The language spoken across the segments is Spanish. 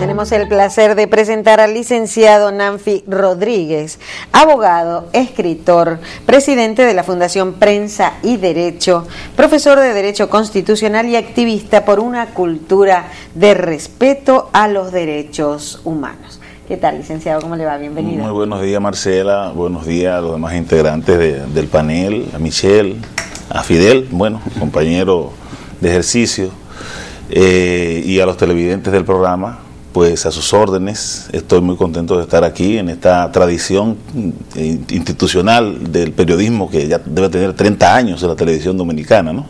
Tenemos el placer de presentar al licenciado Nanfi Rodríguez, abogado, escritor, presidente de la Fundación Prensa y Derecho, profesor de Derecho Constitucional y activista por una cultura de respeto a los derechos humanos. ¿Qué tal, licenciado? ¿Cómo le va? Bienvenido. Muy buenos días, Marcela. Buenos días a los demás integrantes del panel, a Michelle, a Fidel, bueno, compañero de ejercicio, y a los televidentes del programa. Pues a sus órdenes. Estoy muy contento de estar aquí en esta tradición institucional del periodismo que ya debe tener 30 años en la televisión dominicana, ¿no?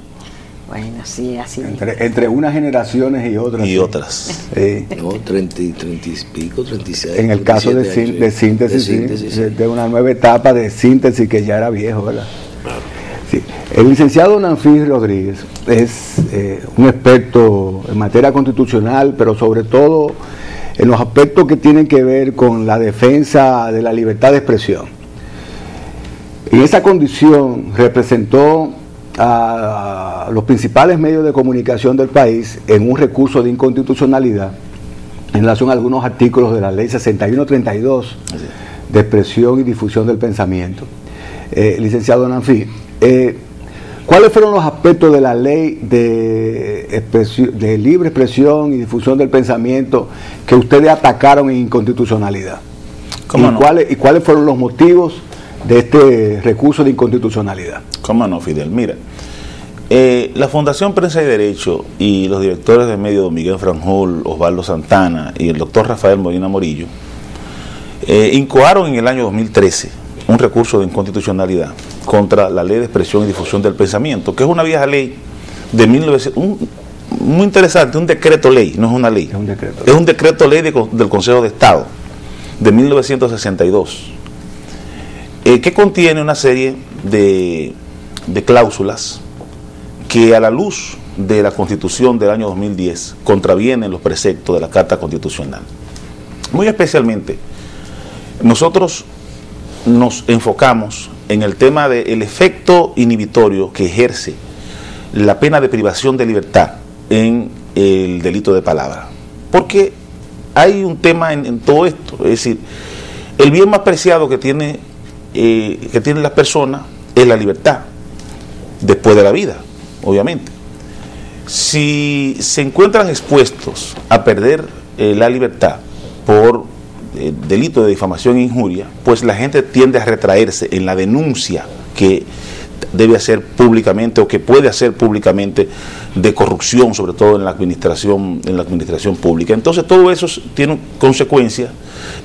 Bueno, sí, así. Entre unas generaciones y otras. Y otras. No, 30 y pico, 36. En el caso de síntesis, sí, de una nueva etapa de síntesis que ya era viejo, ¿verdad? Sí. El licenciado Nanfi Rodríguez es un experto en materia constitucional, pero sobre todo en los aspectos que tienen que ver con la defensa de la libertad de expresión. En esa condición representó a los principales medios de comunicación del país en un recurso de inconstitucionalidad en relación a algunos artículos de la ley 6132 de expresión y difusión del pensamiento. Licenciado Nanfi, ¿cuáles fueron los aspectos de la ley de libre expresión y difusión del pensamiento que ustedes atacaron en inconstitucionalidad? ¿Cómo no? ¿Y cuáles fueron los motivos de este recurso de inconstitucionalidad? ¿Cómo no, Fidel? Mira, la Fundación Prensa y Derecho y los directores de medios, don Miguel Franjul, Osvaldo Santana y el doctor Rafael Molina Morillo, incoaron en el año 2013 un recurso de inconstitucionalidad contra la ley de expresión y difusión del pensamiento, que es una vieja ley de 1900, muy interesante, un decreto ley, no es una ley, es un decreto ley del Consejo de Estado de 1962, que contiene una serie de cláusulas que a la luz de la Constitución del año 2010 contravienen los preceptos de la Carta Constitucional. Muy especialmente, nosotros nos enfocamos en el tema del efecto inhibitorio que ejerce la pena de privación de libertad en el delito de palabra. Porque hay un tema en todo esto, es decir, el bien más preciado que tienen las personas es la libertad, después de la vida, obviamente. Si se encuentran expuestos a perder la libertad por delito de difamación e injuria, pues la gente tiende a retraerse en la denuncia que debe hacer públicamente o que puede hacer públicamente de corrupción, sobre todo en la administración pública. Entonces todo eso tiene consecuencias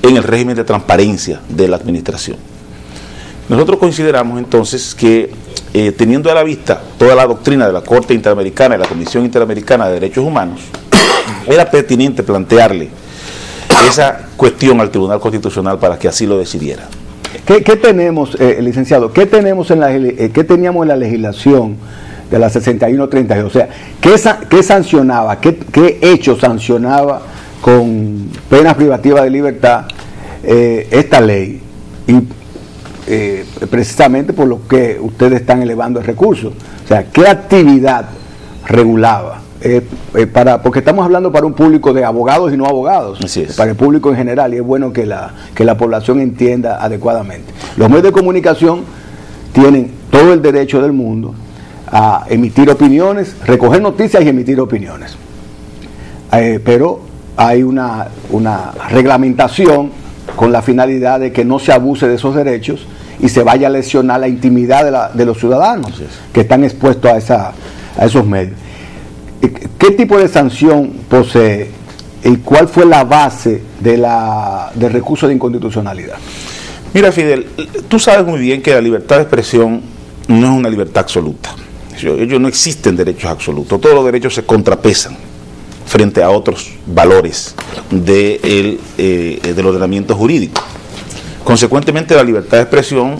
en el régimen de transparencia de la administración. Nosotros consideramos entonces que teniendo a la vista toda la doctrina de la Corte Interamericana y la Comisión Interamericana de Derechos Humanos, era pertinente plantearle esa cuestión al Tribunal Constitucional para que así lo decidiera. ¿Qué tenemos, licenciado? ¿Qué teníamos en la legislación de la 6132? O sea, ¿qué sancionaba? ¿Qué hecho sancionaba con penas privativas de libertad esta ley? Precisamente por lo que ustedes están elevando el recurso. O sea, ¿qué actividad regulaba? Porque estamos hablando para un público de abogados y no abogados, para el público en general, y es bueno que la población entienda adecuadamente. Los medios de comunicación tienen todo el derecho del mundo a emitir opiniones, recoger noticias y emitir opiniones, pero hay una reglamentación con la finalidad de que no se abuse de esos derechos y se vaya a lesionar la intimidad de los ciudadanos que están expuestos a esos medios. ¿Qué tipo de sanción posee y cuál fue la base del recurso de inconstitucionalidad? Mira, Fidel, tú sabes muy bien que la libertad de expresión no es una libertad absoluta. Ellos no existen derechos absolutos. Todos los derechos se contrapesan frente a otros valores del ordenamiento jurídico. Consecuentemente, la libertad de expresión,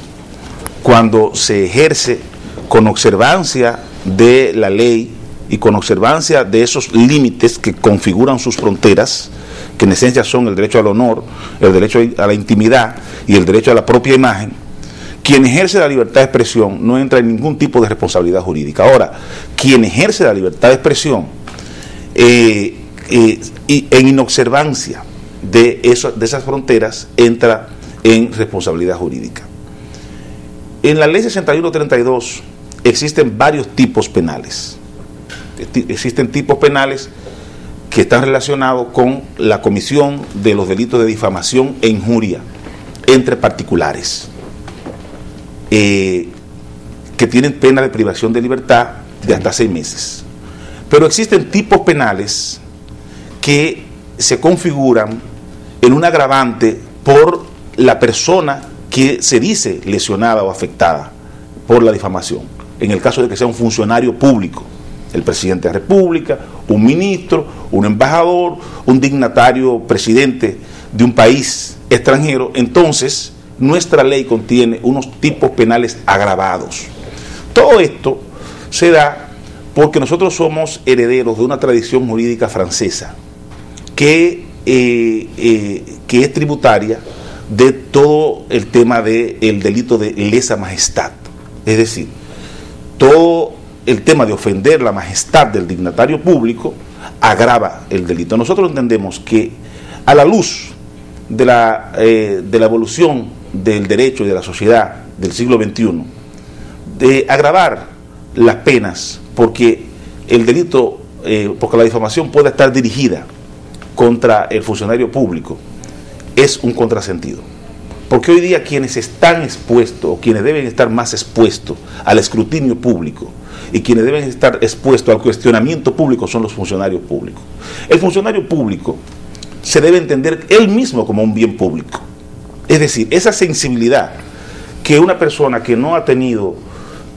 cuando se ejerce con observancia de la ley y con observancia de esos límites que configuran sus fronteras, que en esencia son el derecho al honor, el derecho a la intimidad y el derecho a la propia imagen, quien ejerce la libertad de expresión no entra en ningún tipo de responsabilidad jurídica. Ahora, quien ejerce la libertad de expresión y en inobservancia de esas fronteras entra en responsabilidad jurídica. En la ley 6132 existen varios tipos penales. Existen tipos penales que están relacionados con la comisión de los delitos de difamación e injuria entre particulares, que tienen pena de privación de libertad de hasta 6 meses. Pero existen tipos penales que se configuran en un agravante por la persona que se dice lesionada o afectada por la difamación. En el caso de que sea un funcionario público, el presidente de la República, un ministro, un embajador, un dignatario presidente de un país extranjero, entonces nuestra ley contiene unos tipos penales agravados. Todo esto se da porque nosotros somos herederos de una tradición jurídica francesa que es tributaria de todo el tema del delito de lesa majestad. Es decir, todo el tema de ofender la majestad del dignatario público agrava el delito. Nosotros entendemos que a la luz de la evolución del derecho y de la sociedad del siglo XXI, de agravar las penas, porque el delito, porque la difamación puede estar dirigida contra el funcionario público, es un contrasentido. Porque hoy día quienes están expuestos, o quienes deben estar más expuestos al escrutinio público, y quienes deben estar expuestos al cuestionamiento público son los funcionarios públicos. El funcionario público se debe entender él mismo como un bien público. Es decir, esa sensibilidad que una persona que no ha tenido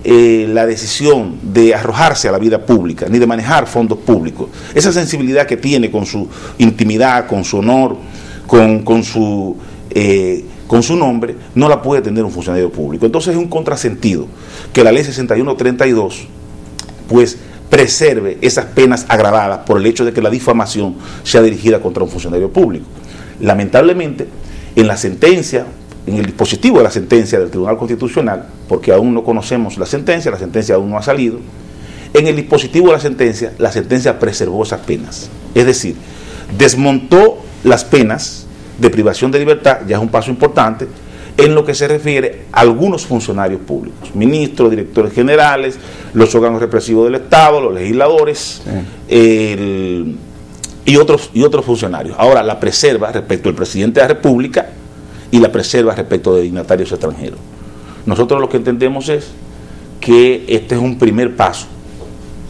la decisión de arrojarse a la vida pública, ni de manejar fondos públicos, esa sensibilidad que tiene con su intimidad, con su honor, con su nombre, no la puede tener un funcionario público. Entonces es un contrasentido que la ley 6132 pues preserve esas penas agravadas por el hecho de que la difamación sea dirigida contra un funcionario público. Lamentablemente, en la sentencia, en el dispositivo de la sentencia del Tribunal Constitucional, porque aún no conocemos la sentencia aún no ha salido, en el dispositivo de la sentencia preservó esas penas. Es decir, desmontó las penas de privación de libertad, ya es un paso importante, en lo que se refiere a algunos funcionarios públicos, ministros, directores generales, los órganos represivos del Estado, los legisladores, y otros funcionarios. Ahora la preserva respecto al presidente de la República y la preserva respecto de dignatarios extranjeros. Nosotros lo que entendemos es que este es un primer paso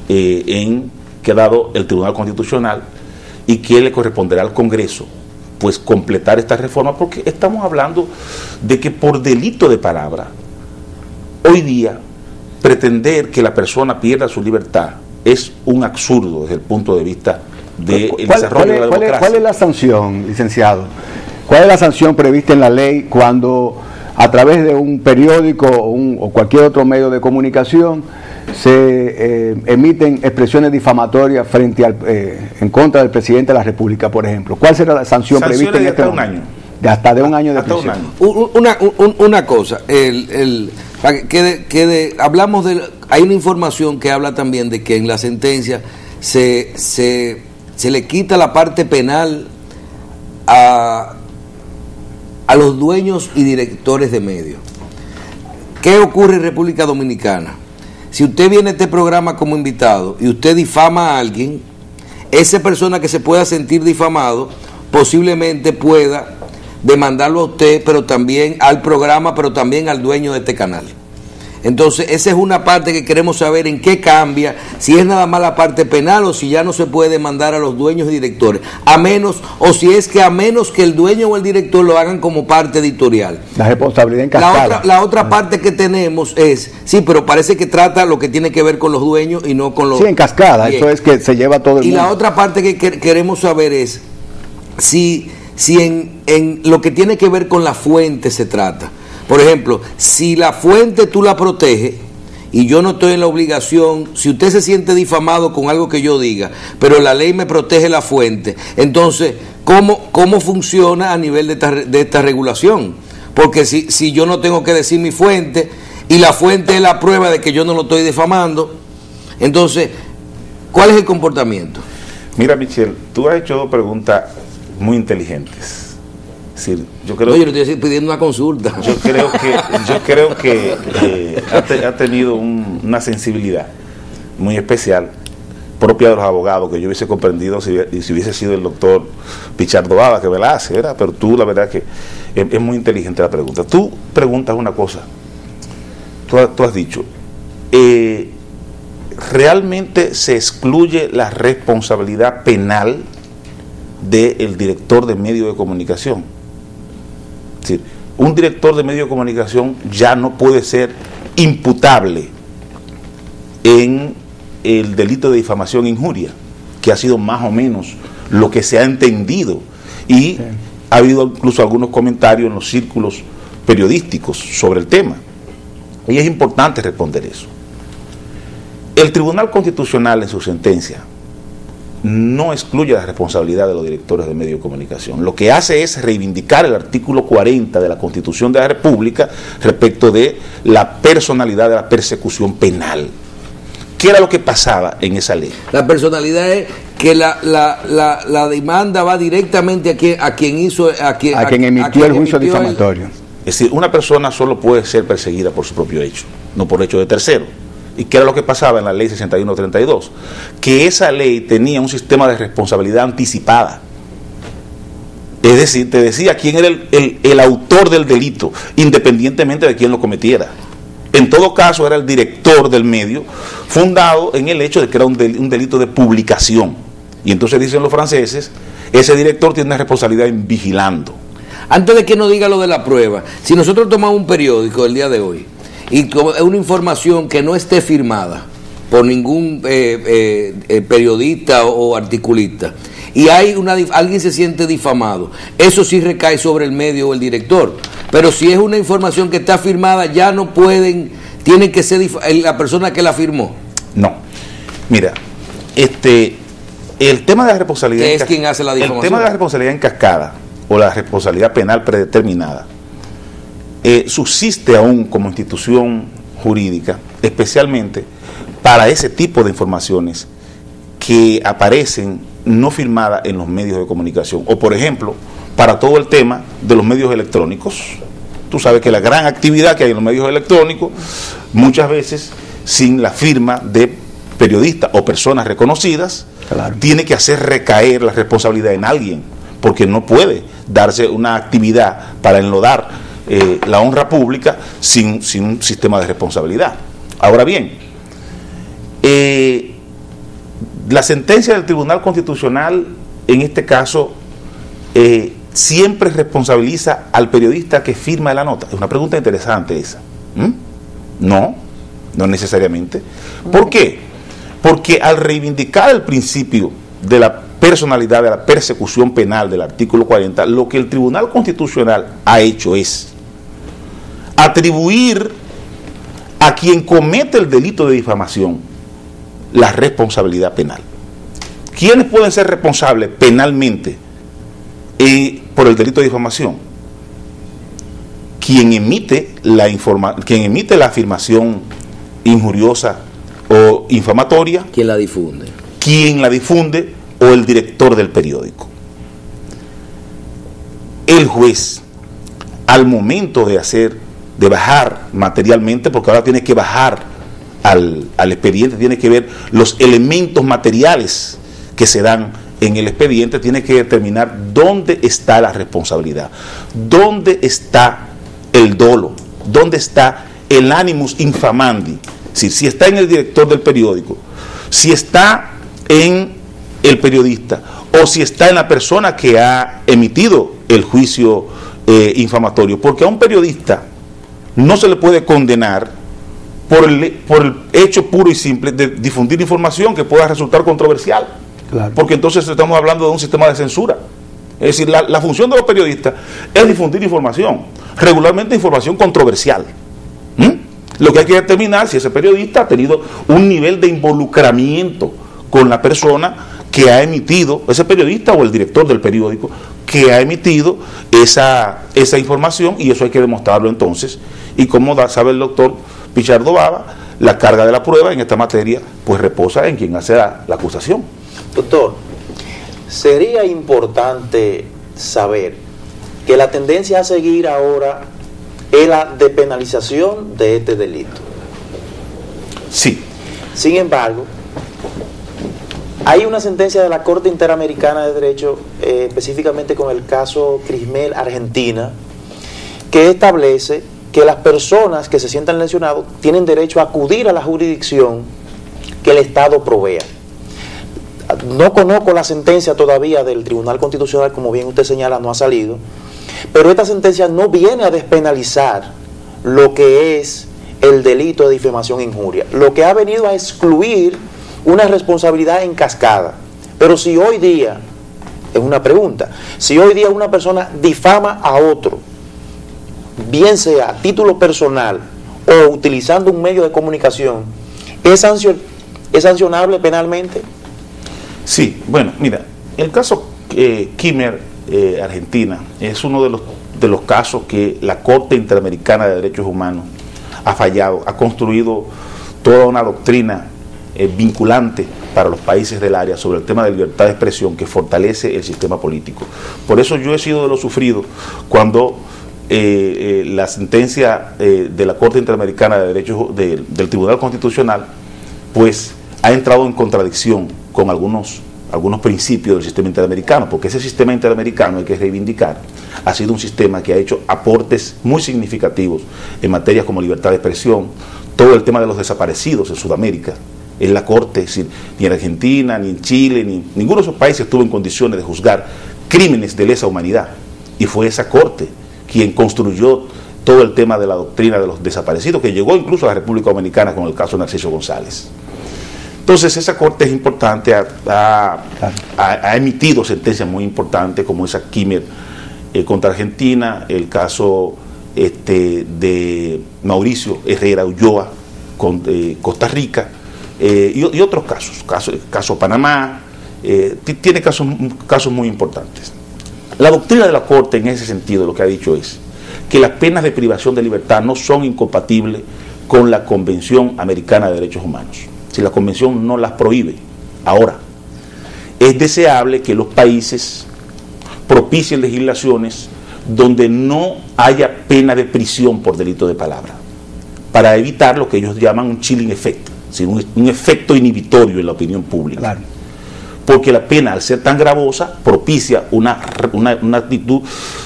que ha dado el Tribunal Constitucional y que le corresponderá al Congreso pues completar esta reforma, porque estamos hablando de que por delito de palabra, hoy día, pretender que la persona pierda su libertad es un absurdo desde el punto de vista del desarrollo de la democracia. ¿Cuál es la sanción, licenciado? ¿Cuál es la sanción prevista en la ley cuando a través de un periódico o cualquier otro medio de comunicación se emiten expresiones difamatorias frente en contra del presidente de la República, por ejemplo? ¿Cuál será la sanción prevista en este momento? Un año. Hasta de un año de prisión. Una cosa, para que quede, hablamos de, hay una información que habla también de que en la sentencia se le quita la parte penal a los dueños y directores de medios. ¿Qué ocurre en República Dominicana? Si usted viene a este programa como invitado y usted difama a alguien, esa persona que se pueda sentir difamado posiblemente pueda demandarlo a usted, pero también al programa, pero también al dueño de este canal. Entonces esa es una parte que queremos saber en qué cambia, si es nada más la parte penal o si ya no se puede demandar a los dueños y directores, a menos, o si es que a menos que el dueño o el director lo hagan como parte editorial. La responsabilidad en cascada. La otra parte que tenemos es, sí, pero parece que trata lo que tiene que ver con los dueños y no con los... Sí, en cascada, bien. Eso es que se lleva todo el mundo. Y la otra parte que queremos saber es si en lo que tiene que ver con la fuente se trata. Por ejemplo, si la fuente tú la proteges y yo no estoy en la obligación, si usted se siente difamado con algo que yo diga, pero la ley me protege la fuente, entonces, ¿cómo funciona a nivel de esta regulación? Porque si yo no tengo que decir mi fuente y la fuente es la prueba de que yo no lo estoy difamando, entonces, ¿cuál es el comportamiento? Mira, Michelle, tú has hecho dos preguntas muy inteligentes. Es decir, yo creo, no, yo no estoy pidiendo una consulta. Yo creo que ha tenido una sensibilidad muy especial, propia de los abogados, que yo hubiese comprendido si hubiese sido el doctor Pichardo Baba, que me la hace, ¿verdad? Pero tú, la verdad que es muy inteligente la pregunta. Tú preguntas una cosa, tú has dicho, ¿realmente se excluye la responsabilidad penal del director de medio de comunicación? Es decir, un director de medio de comunicación ya no puede ser imputable en el delito de difamación e injuria, que ha sido más o menos lo que se ha entendido, y sí, ha habido incluso algunos comentarios en los círculos periodísticos sobre el tema, y es importante responder eso. El Tribunal Constitucional en su sentencia no excluye la responsabilidad de los directores de medios de comunicación. Lo que hace es reivindicar el artículo 40 de la Constitución de la República respecto de la personalidad de la persecución penal. ¿Qué era lo que pasaba en esa ley? La personalidad es que la demanda va directamente a quien emitió el juicio difamatorio. Es decir, una persona solo puede ser perseguida por su propio hecho, no por hecho de tercero. ¿Y qué era lo que pasaba en la ley 6132? Que esa ley tenía un sistema de responsabilidad anticipada. Es decir, te decía quién era el autor del delito, independientemente de quién lo cometiera. En todo caso, era el director del medio, fundado en el hecho de que era un delito de publicación. Y entonces dicen los franceses, ese director tiene una responsabilidad en vigilando. Antes de que nos diga lo de la prueba, si nosotros tomamos un periódico del día de hoy, y una información que no esté firmada por ningún periodista o articulista, y alguien se siente difamado, eso sí recae sobre el medio o el director. Pero si es una información que está firmada, ya no pueden, tiene que ser la persona que la firmó. No, mira, el tema de la responsabilidad, ¿qué es quien hace la difamación? El tema de la responsabilidad en cascada o la responsabilidad penal predeterminada subsiste aún como institución jurídica, especialmente para ese tipo de informaciones que aparecen no firmadas en los medios de comunicación, o por ejemplo, para todo el tema de los medios electrónicos. Tú sabes que la gran actividad que hay en los medios electrónicos, muchas veces sin la firma de periodistas o personas reconocidas, claro, tiene que hacer recaer la responsabilidad en alguien, porque no puede darse una actividad para enlodar la honra pública sin un sistema de responsabilidad. Ahora bien, la sentencia del Tribunal Constitucional en este caso siempre responsabiliza al periodista que firma la nota. Es una pregunta interesante esa. No necesariamente. ¿Por qué? Porque al reivindicar el principio de la personalidad de la persecución penal del artículo 40, lo que el Tribunal Constitucional ha hecho es atribuir a quien comete el delito de difamación la responsabilidad penal. ¿Quiénes pueden ser responsables penalmente por el delito de difamación? Quien emite la afirmación injuriosa o infamatoria, quien la difunde o el director del periódico. El juez, al momento de bajar materialmente, porque ahora tiene que bajar al expediente, tiene que ver los elementos materiales que se dan en el expediente, tiene que determinar dónde está la responsabilidad, dónde está el dolo, dónde está el animus infamandi. Si está en el director del periódico, si está en el periodista, o si está en la persona que ha emitido el juicio infamatorio, porque a un periodista no se le puede condenar por el hecho puro y simple de difundir información que pueda resultar controversial. Claro. Porque entonces estamos hablando de un sistema de censura. Es decir, la función de los periodistas es difundir información, regularmente información controversial. Lo que hay que determinar si ese periodista ha tenido un nivel de involucramiento con la persona que ha emitido, ese periodista o el director del periódico que ha emitido esa información, y eso hay que demostrarlo entonces. Y como sabe el doctor Pichardo Baba, la carga de la prueba en esta materia pues reposa en quien hace la acusación. Doctor, sería importante saber que la tendencia a seguir ahora es la despenalización de este delito. Sí. Sin embargo, hay una sentencia de la Corte Interamericana de Derecho, específicamente con el caso Crismel, Argentina, que establece que las personas que se sientan lesionados tienen derecho a acudir a la jurisdicción que el Estado provea. No conozco la sentencia todavía del Tribunal Constitucional, como bien usted señala, no ha salido, pero esta sentencia no viene a despenalizar lo que es el delito de difamación e injuria. Lo que ha venido a excluir una responsabilidad en cascada. Pero si hoy día, es una pregunta, si hoy día una persona difama a otro, bien sea a título personal o utilizando un medio de comunicación, ¿es sancionable penalmente? Sí, bueno, mira, el caso Kimmer, Argentina, es uno de los casos que la Corte Interamericana de Derechos Humanos ha fallado, ha construido toda una doctrina vinculante para los países del área sobre el tema de libertad de expresión que fortalece el sistema político. Por eso yo he sido de los sufridos cuando la sentencia de la Corte Interamericana de Derechos del Tribunal Constitucional pues ha entrado en contradicción con algunos principios del sistema interamericano, porque ese sistema interamericano, hay que reivindicar, ha sido un sistema que ha hecho aportes muy significativos en materias como libertad de expresión, todo el tema de los desaparecidos en Sudamérica. En la Corte, es decir, ni en Argentina, ni en Chile, ninguno de esos países estuvo en condiciones de juzgar crímenes de lesa humanidad, y fue esa Corte quien construyó todo el tema de la doctrina de los desaparecidos, que llegó incluso a la República Dominicana con el caso de Narciso González. Entonces esa Corte es importante, ha emitido sentencias muy importantes como esa Kimmer contra Argentina, el caso de Mauricio Herrera Ulloa con Costa Rica, y otros caso Panamá, tiene casos muy importantes. La doctrina de la Corte en ese sentido lo que ha dicho es que las penas de privación de libertad no son incompatibles con la Convención Americana de Derechos Humanos. Si la Convención no las prohíbe. Ahora, es deseable que los países propicien legislaciones donde no haya pena de prisión por delito de palabra, para evitar lo que ellos llaman un chilling effect, es decir, un efecto inhibitorio en la opinión pública. Claro. Porque la pena, al ser tan gravosa, propicia una actitud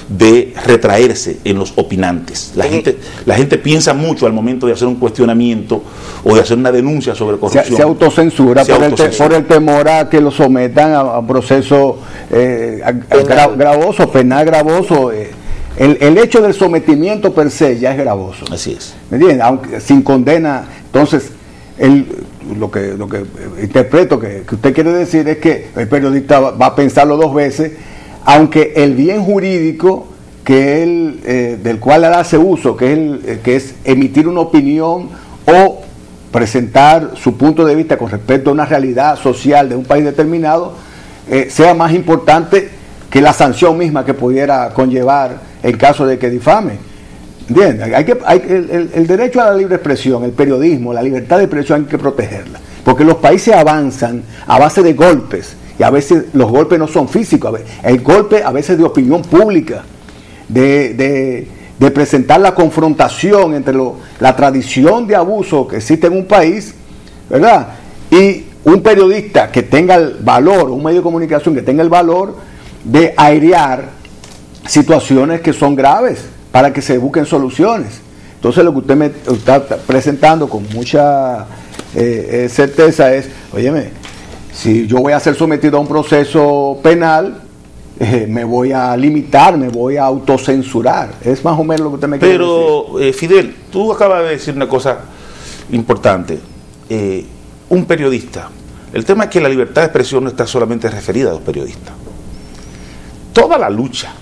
de retraerse en los opinantes. La gente piensa mucho al momento de hacer un cuestionamiento o de hacer una denuncia sobre corrupción. Se autocensura por el temor a que lo sometan a un proceso gravoso, penal gravoso. El hecho del sometimiento per se ya es gravoso. Así es. ¿Me entiendes? Aunque sin condena, entonces lo que interpreto que usted quiere decir es que el periodista va a pensarlo dos veces, aunque el bien jurídico del cual él hace uso, que es emitir una opinión o presentar su punto de vista con respecto a una realidad social de un país determinado, sea más importante que la sanción misma que pudiera conllevar en caso de que difame. ¿Entiendes? El derecho a la libre expresión, el periodismo, la libertad de expresión hay que protegerla, porque los países avanzan a base de golpes, y a veces los golpes no son físicos, el golpe a veces de opinión pública, de presentar la confrontación entre la tradición de abuso que existe en un país, ¿verdad? Y un periodista que tenga el valor, un medio de comunicación que tenga el valor de airear situaciones que son graves, para que se busquen soluciones. Entonces lo que usted me está presentando con mucha certeza es, óyeme, si yo voy a ser sometido a un proceso penal, me voy a limitar, me voy a autocensurar. Es más o menos lo que usted me quiere decir. Pero Fidel, tú acabas de decir una cosa importante. Un periodista, el tema es que la libertad de expresión no está solamente referida a los periodistas. Toda la lucha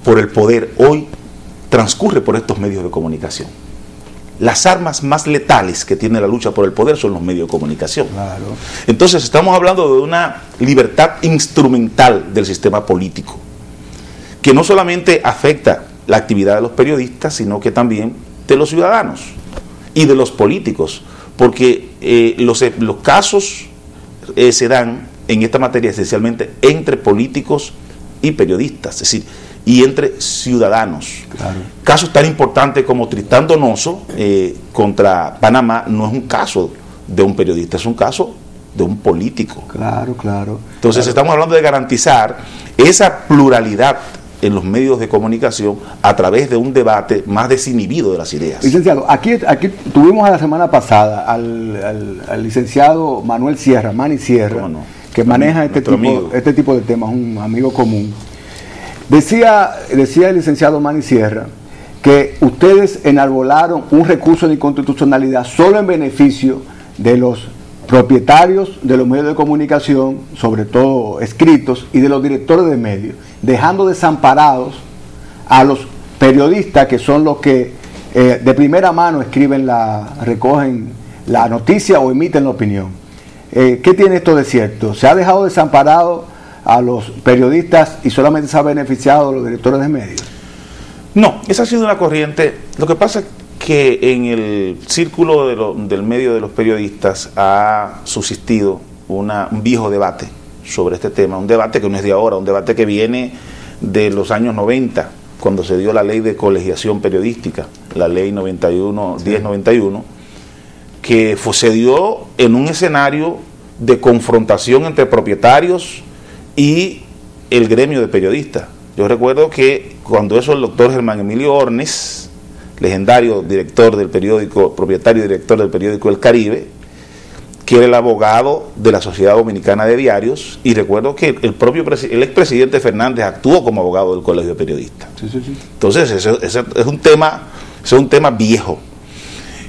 por el poder hoy transcurre por estos medios de comunicación. Las armas más letales que tiene la lucha por el poder son los medios de comunicación. Claro. Entonces estamos hablando de una libertad instrumental del sistema político, que no solamente afecta la actividad de los periodistas, sino que también de los ciudadanos y de los políticos, porque los casos se dan en esta materia esencialmente entre políticos y periodistas, es decir, y entre ciudadanos. Claro. Casos tan importantes como Tristán Donoso contra Panamá no es un caso de un periodista, es un caso de un político. Claro. Entonces estamos hablando de garantizar esa pluralidad en los medios de comunicación a través de un debate más desinhibido de las ideas. Licenciado, aquí tuvimos a la semana pasada al licenciado Manuel Sierra, Manny Sierra, no, que maneja este tipo de temas, un amigo común. Decía el licenciado Manny Sierra que ustedes enarbolaron un recurso de inconstitucionalidad solo en beneficio de los propietarios de los medios de comunicación, sobre todo escritos, y de los directores de medios, dejando desamparados a los periodistas, que son los que de primera mano recogen la noticia o emiten la opinión. ¿Qué tiene esto de cierto? ¿Se ha dejado desamparado a los periodistas y solamente se ha beneficiado a los directores de medios? No, esa ha sido una corriente. Lo que pasa es que en el círculo del medio de los periodistas ha subsistido un viejo debate sobre este tema, un debate que no es de ahora, un debate que viene de los años 90, cuando se dio la ley de colegiación periodística, la ley 1091, que se dio en un escenario de confrontación entre propietarios y el gremio de periodistas. Yo recuerdo que cuando eso el doctor Germán Emilio Ornes, legendario director del periódico, propietario y director del periódico El Caribe, que era el abogado de la Sociedad Dominicana de Diarios, y recuerdo que el expresidente Fernández actuó como abogado del Colegio de Periodistas. Sí. Entonces, ese es un tema viejo.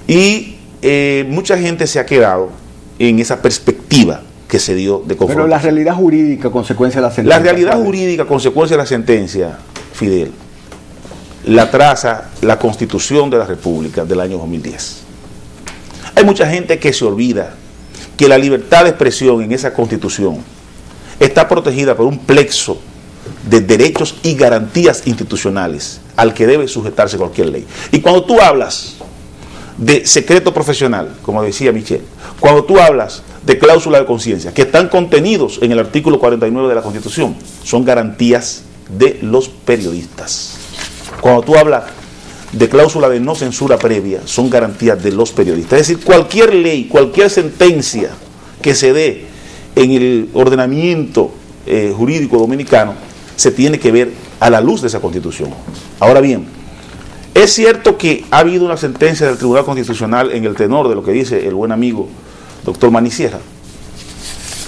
Y mucha gente se ha quedado en esa perspectiva que se dio de confrontación. Pero la realidad jurídica, consecuencia de la sentencia. La realidad jurídica, consecuencia de la sentencia, Fidel, la traza la Constitución de la República del año 2010. Hay mucha gente que se olvida que la libertad de expresión en esa Constitución está protegida por un plexo de derechos y garantías institucionales al que debe sujetarse cualquier ley. Y cuando tú hablas de secreto profesional, como decía Michel, cuando tú hablas de cláusula de conciencia, que están contenidos en el artículo 49 de la Constitución, son garantías de los periodistas. Cuando tú hablas de cláusula de no censura previa, son garantías de los periodistas. Es decir, cualquier ley, cualquier sentencia que se dé en el ordenamiento jurídico dominicano se tiene que ver a la luz de esa Constitución. Ahora bien, es cierto que ha habido una sentencia del Tribunal Constitucional en el tenor de lo que dice el buen amigo doctor Manny Sierra.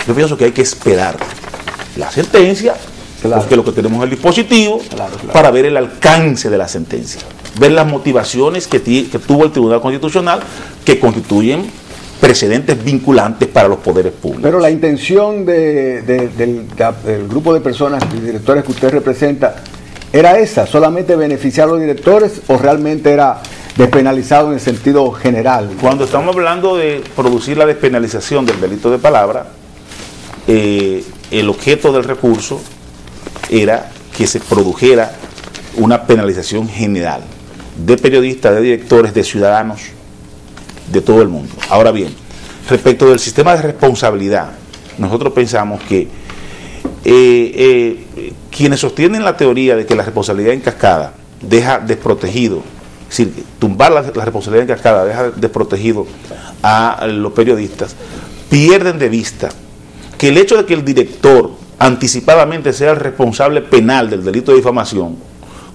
Yo pienso que hay que esperar la sentencia, claro, porque lo que tenemos es el dispositivo, claro, para ver el alcance de la sentencia, ver las motivaciones que tuvo el Tribunal Constitucional, que constituyen precedentes vinculantes para los poderes públicos. Pero la intención del grupo de personas y directores que usted representa, ¿era esa, solamente beneficiar a los directores, o realmente era despenalizado en el sentido general? Cuando estamos hablando de producir la despenalización del delito de palabra, el objeto del recurso era que se produjera una penalización general de periodistas, de directores, de ciudadanos, de todo el mundo. Ahora bien, respecto del sistema de responsabilidad, nosotros pensamos que quienes sostienen la teoría de que la responsabilidad en cascada deja desprotegido, es decir, tumbar la responsabilidad en cascada deja desprotegido a los periodistas, pierden de vista que el hecho de que el director anticipadamente sea el responsable penal del delito de difamación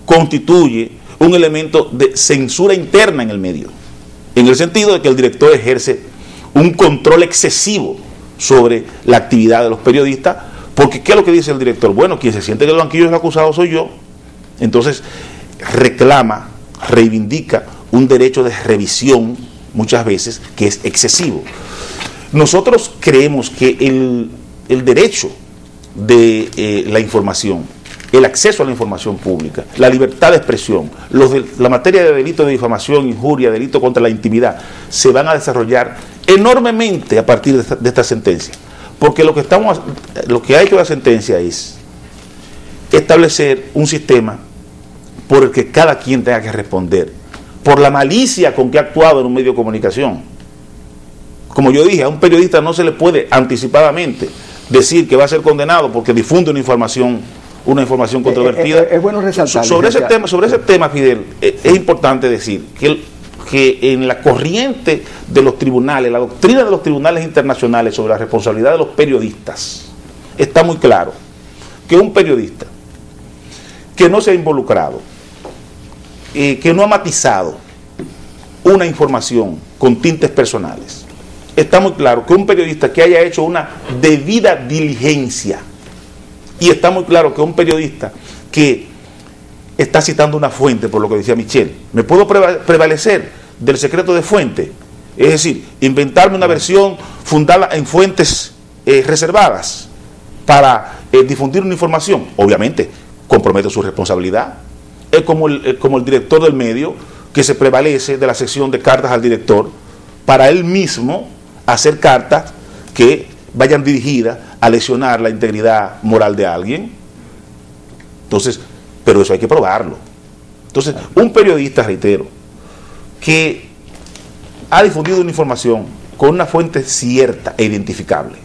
constituye un elemento de censura interna en el medio, en el sentido de que el director ejerce un control excesivo sobre la actividad de los periodistas, porque ¿qué es lo que dice el director? Bueno, quien se siente en el banquillo del acusado soy yo. Entonces reclama, reivindica un derecho de revisión, muchas veces, que es excesivo. Nosotros creemos que el derecho de la información, el acceso a la información pública, la libertad de expresión, la materia de delito de difamación, injuria, delito contra la intimidad, se van a desarrollar enormemente a partir de esta sentencia. Porque lo que ha hecho la sentencia es establecer un sistema por el que cada quien tenga que responder por la malicia con que ha actuado en un medio de comunicación. Como yo dije, a un periodista no se le puede anticipadamente decir que va a ser condenado porque difunde una información controvertida. Es bueno resaltar. Sobre ese tema, Fidel, es importante decir que en la corriente de los tribunales, la doctrina de los tribunales internacionales sobre la responsabilidad de los periodistas, está muy claro que un periodista que no se ha involucrado, que no ha matizado una información con tintes personales, está muy claro que un periodista que haya hecho una debida diligencia, y está muy claro que un periodista que está citando una fuente, por lo que decía Michelle, me puedo prevalecer del secreto de fuente, es decir, inventarme una versión fundada en fuentes reservadas para difundir una información, obviamente compromete su responsabilidad. Es como el director del medio que se prevalece de la sección de cartas al director para él mismo hacer cartas que vayan dirigidas a lesionar la integridad moral de alguien. Entonces, pero eso hay que probarlo. Entonces, un periodista, reitero, que ha difundido una información con una fuente cierta e identificable,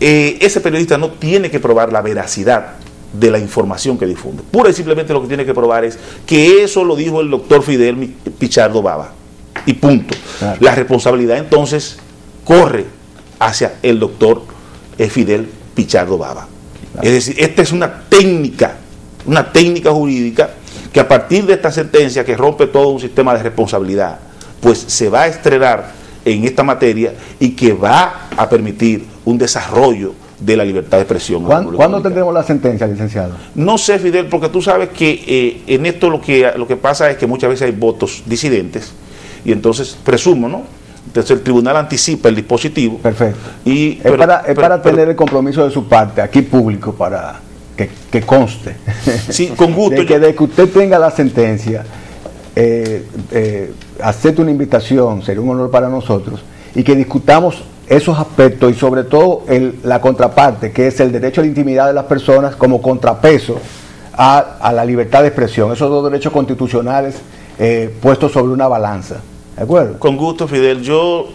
ese periodista no tiene que probar la veracidad de la información que difunde. Pura y simplemente lo que tiene que probar es que eso lo dijo el doctor Fidel Pichardo Baba. Y punto. Claro. La responsabilidad entonces corre hacia el doctor Fidel Pichardo Baba. Claro. Es decir, esta es una técnica jurídica que a partir de esta sentencia que rompe todo un sistema de responsabilidad, pues se va a estrenar en esta materia y que va a permitir un desarrollo de la libertad de expresión. ¿Cuándo tendremos la sentencia, licenciado? No sé, Fidel, porque tú sabes que en esto lo que pasa es que muchas veces hay votos disidentes y entonces presumo, ¿no? Entonces el tribunal anticipa el dispositivo. Perfecto. Es para tener el compromiso de su parte, aquí público, para que conste. Sí, con gusto. de que usted tenga la sentencia, acepte una invitación, sería un honor para nosotros, y que discutamos esos aspectos y sobre todo la contraparte, que es el derecho a la intimidad de las personas como contrapeso a la libertad de expresión, esos dos derechos constitucionales puestos sobre una balanza. ¿De acuerdo? Con gusto, Fidel. Yo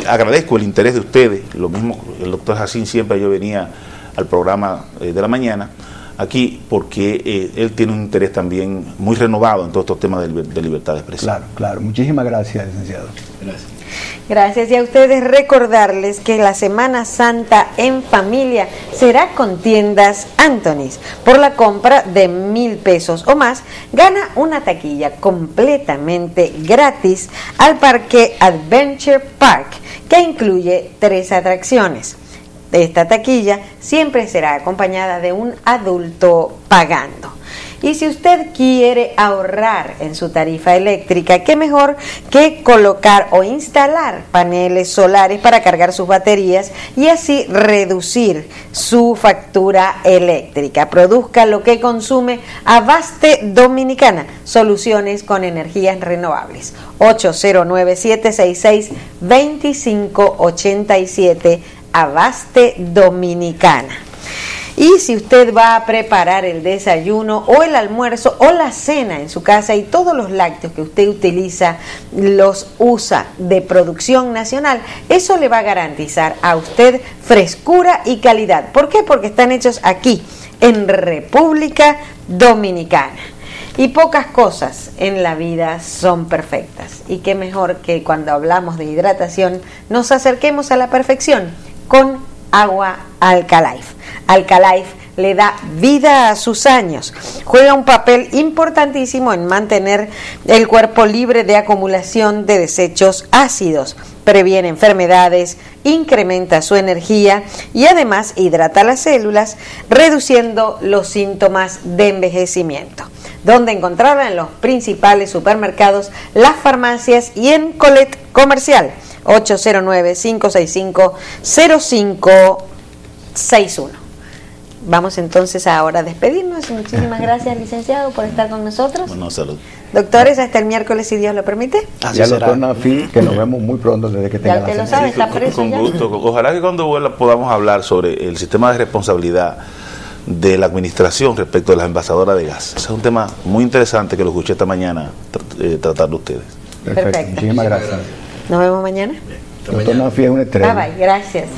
agradezco el interés de ustedes, lo mismo el doctor Jacín, siempre yo venía al programa de la mañana aquí porque él tiene un interés también muy renovado en todos estos temas de libertad de expresión. Claro, claro. Muchísimas gracias, licenciado. Gracias. Gracias, y a ustedes recordarles que la Semana Santa en familia será con Tiendas Anthony's. Por la compra de 1,000 pesos o más, gana una taquilla completamente gratis al Parque Adventure Park, que incluye 3 atracciones. Esta taquilla siempre será acompañada de un adulto pagando. Y si usted quiere ahorrar en su tarifa eléctrica, qué mejor que colocar o instalar paneles solares para cargar sus baterías y así reducir su factura eléctrica. Produzca lo que consume Abaste Dominicana, soluciones con energías renovables. 809-766-2587, Abaste Dominicana. Y si usted va a preparar el desayuno o el almuerzo o la cena en su casa y todos los lácteos que usted utiliza los usa de producción nacional, eso le va a garantizar a usted frescura y calidad. ¿Por qué? Porque están hechos aquí, en República Dominicana. Y pocas cosas en la vida son perfectas. Y qué mejor que cuando hablamos de hidratación nos acerquemos a la perfección con agua Alcalife. Alcalife le da vida a sus años. Juega un papel importantísimo en mantener el cuerpo libre de acumulación de desechos ácidos. Previene enfermedades, incrementa su energía y además hidrata las células, reduciendo los síntomas de envejecimiento. Donde encontrarla en los principales supermercados, las farmacias y en Colette Comercial. 809-565-0561. Vamos entonces ahora a despedirnos. Muchísimas gracias, licenciado, por estar con nosotros. Bueno, salud. Doctores, hasta el miércoles, si Dios lo permite. Así ya doctor Nafi, que nos vemos muy pronto desde que tenga ya usted lo sabe, está preso con gusto. Ojalá que cuando vuelva podamos hablar sobre el sistema de responsabilidad de la administración respecto a las envasadoras de gas. Ese es un tema muy interesante que lo escuché esta mañana tratar de ustedes. Perfecto. Muchísimas gracias. Nos vemos mañana. Doctor Nanfi es una estrella. Bye bye, gracias.